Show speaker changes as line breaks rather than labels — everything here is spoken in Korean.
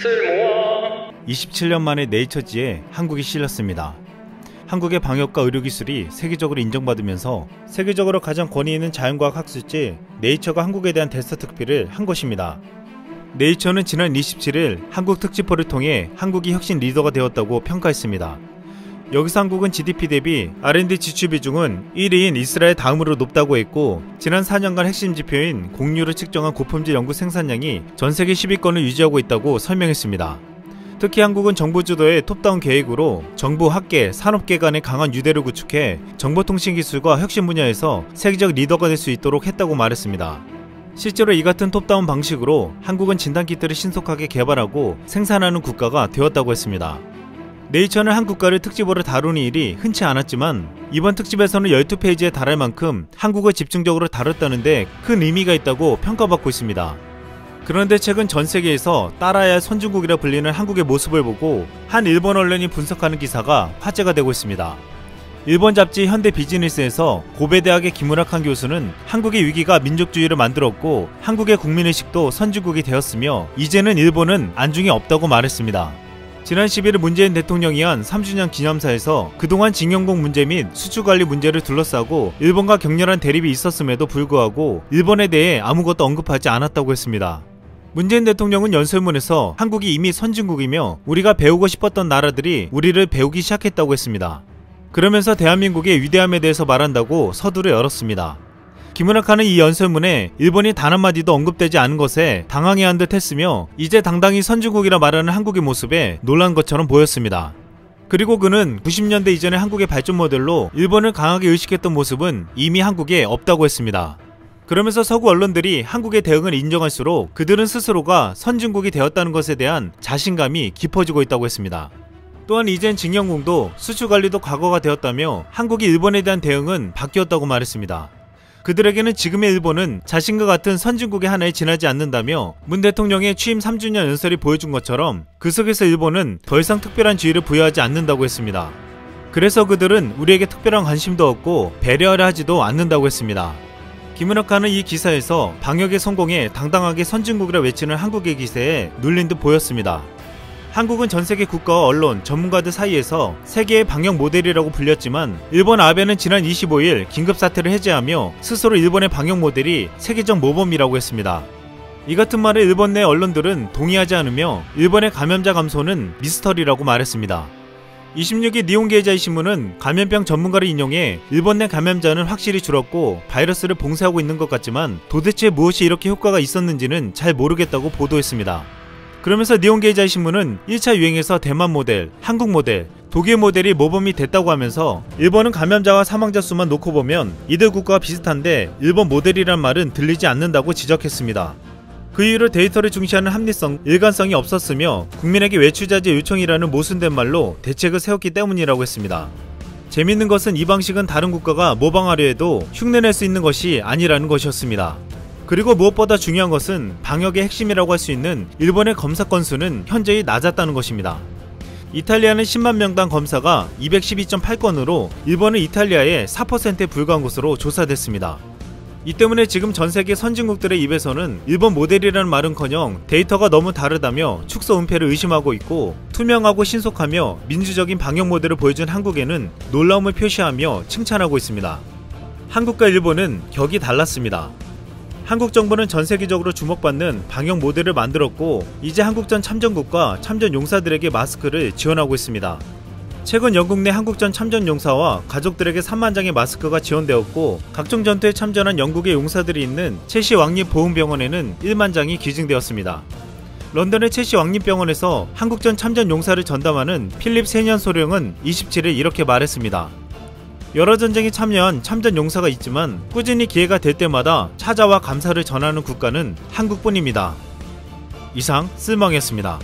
쓸모아
27년 만에 네이처지에 한국이 실렸습니다. 한국의 방역과 의료기술이 세계적으로 인정받으면서 세계적으로 가장 권위 있는 자연과학 학술지 네이처가 한국에 대한 대서 특필을 한 것입니다. 네이처는 지난 27일 한국 특집호를 통해 한국이 혁신 리더가 되었다고 평가했습니다. 여기서 한국은 GDP 대비 R&D 지출 비중은 1위인 이스라엘 다음으로 높다고 했고, 지난 4년간 핵심 지표인 공유를 측정한 고품질 연구 생산량이 전세계 10위권을 유지하고 있다고 설명했습니다. 특히 한국은 정부 주도의 톱다운 계획으로 정부, 학계, 산업계 간의 강한 유대를 구축해 정보통신기술과 혁신 분야에서 세계적 리더가 될 수 있도록 했다고 말했습니다. 실제로 이 같은 톱다운 방식으로 한국은 진단키트를 신속하게 개발하고 생산하는 국가가 되었다고 했습니다. 네이처는 한 국가를 특집으로 다루는 일이 흔치 않았지만 이번 특집에서는 12페이지에 달할 만큼 한국을 집중적으로 다뤘다는데 큰 의미가 있다고 평가받고 있습니다. 그런데 최근 전세계에서 따라야 할 선진국이라 불리는 한국의 모습을 보고 한 일본 언론이 분석하는 기사가 화제가 되고 있습니다. 일본 잡지 현대비즈니스에서 고베대학의 김우락한 교수는 한국의 위기가 민족주의를 만들었고 한국의 국민의식도 선진국이 되었으며 이제는 일본은 안중에 없다고 말했습니다. 지난 11일 문재인 대통령이 한 3주년 기념사에서 그동안 징용공 문제 및 수출관리 문제를 둘러싸고 일본과 격렬한 대립이 있었음에도 불구하고 일본에 대해 아무것도 언급하지 않았다고 했습니다. 문재인 대통령은 연설문에서 한국이 이미 선진국이며 우리가 배우고 싶었던 나라들이 우리를 배우기 시작했다고 했습니다. 그러면서 대한민국의 위대함에 대해서 말한다고 서두를 열었습니다. 김은학하는 이 연설문에 일본이 단 한마디도 언급되지 않은 것에 당황해한 듯 했으며 이제 당당히 선진국이라 말하는 한국의 모습에 놀란 것처럼 보였습니다. 그리고 그는 90년대 이전의 한국의 발전 모델로 일본을 강하게 의식했던 모습은 이미 한국에 없다고 했습니다. 그러면서 서구 언론들이 한국의 대응을 인정할수록 그들은 스스로가 선진국이 되었다는 것에 대한 자신감이 깊어지고 있다고 했습니다. 또한 이젠 징용공도 수출관리도 과거가 되었다며 한국이 일본에 대한 대응은 바뀌었다고 말했습니다. 그들에게는 지금의 일본은 자신과 같은 선진국의 하나에 지나지 않는다며 문 대통령의 취임 3주년 연설이 보여준 것처럼 그 속에서 일본은 더 이상 특별한 지위를 부여하지 않는다고 했습니다. 그래서 그들은 우리에게 특별한 관심도 없고 배려하려 하지도 않는다고 했습니다. 김은학하는 이 기사에서 방역의 성공에 당당하게 선진국이라 외치는 한국의 기세에 눌린 듯 보였습니다. 한국은 전세계 국가와 언론, 전문가들 사이에서 세계의 방역 모델이라고 불렸지만 일본 아베는 지난 25일 긴급사태를 해제하며 스스로 일본의 방역 모델이 세계적 모범이라고 했습니다. 이 같은 말에 일본 내 언론들은 동의하지 않으며 일본의 감염자 감소는 미스터리라고 말했습니다. 26일 니혼게이자이 신문은 감염병 전문가를 인용해 일본 내 감염자는 확실히 줄었고 바이러스를 봉쇄하고 있는 것 같지만 도대체 무엇이 이렇게 효과가 있었는지는 잘 모르겠다고 보도했습니다. 그러면서 니혼게이자이 신문은 1차 유행에서 대만 모델, 한국 모델, 독일 모델이 모범이 됐다고 하면서 일본은 감염자와 사망자 수만 놓고 보면 이들 국가와 비슷한데 일본 모델이란 말은 들리지 않는다고 지적했습니다. 그 이유를 데이터를 중시하는 합리성, 일관성이 없었으며 국민에게 외출자제 요청이라는 모순된 말로 대책을 세웠기 때문이라고 했습니다. 재밌는 것은 이 방식은 다른 국가가 모방하려 해도 흉내낼 수 있는 것이 아니라는 것이었습니다. 그리고 무엇보다 중요한 것은 방역의 핵심이라고 할 수 있는 일본의 검사 건수는 현저히 낮았다는 것입니다. 이탈리아는 10만 명당 검사가 212.8건으로 일본은 이탈리아의 4%에 불과한 것으로 조사됐습니다. 이 때문에 지금 전세계 선진국들의 입에서는 일본 모델이라는 말은커녕 데이터가 너무 다르다며 축소 은폐를 의심하고 있고, 투명하고 신속하며 민주적인 방역 모델을 보여준 한국에는 놀라움을 표시하며 칭찬하고 있습니다. 한국과 일본은 격이 달랐습니다. 한국 정부는 전 세계적으로 주목받는 방역 모델을 만들었고 이제 한국전 참전국과 참전 용사들에게 마스크를 지원하고 있습니다. 최근 영국 내 한국전 참전 용사와 가족들에게 3만 장의 마스크가 지원되었고 각종 전투에 참전한 영국의 용사들이 있는 첼시 왕립보훈병원에는 1만 장이 기증되었습니다. 런던의 첼시 왕립병원에서 한국전 참전 용사를 전담하는 필립 세년 소령은 27일 이렇게 말했습니다. 여러 전쟁에 참여한 참전 용사가 있지만 꾸준히 기회가 될 때마다 찾아와 감사를 전하는 국가는 한국뿐입니다. 이상 쓸멍이었습니다.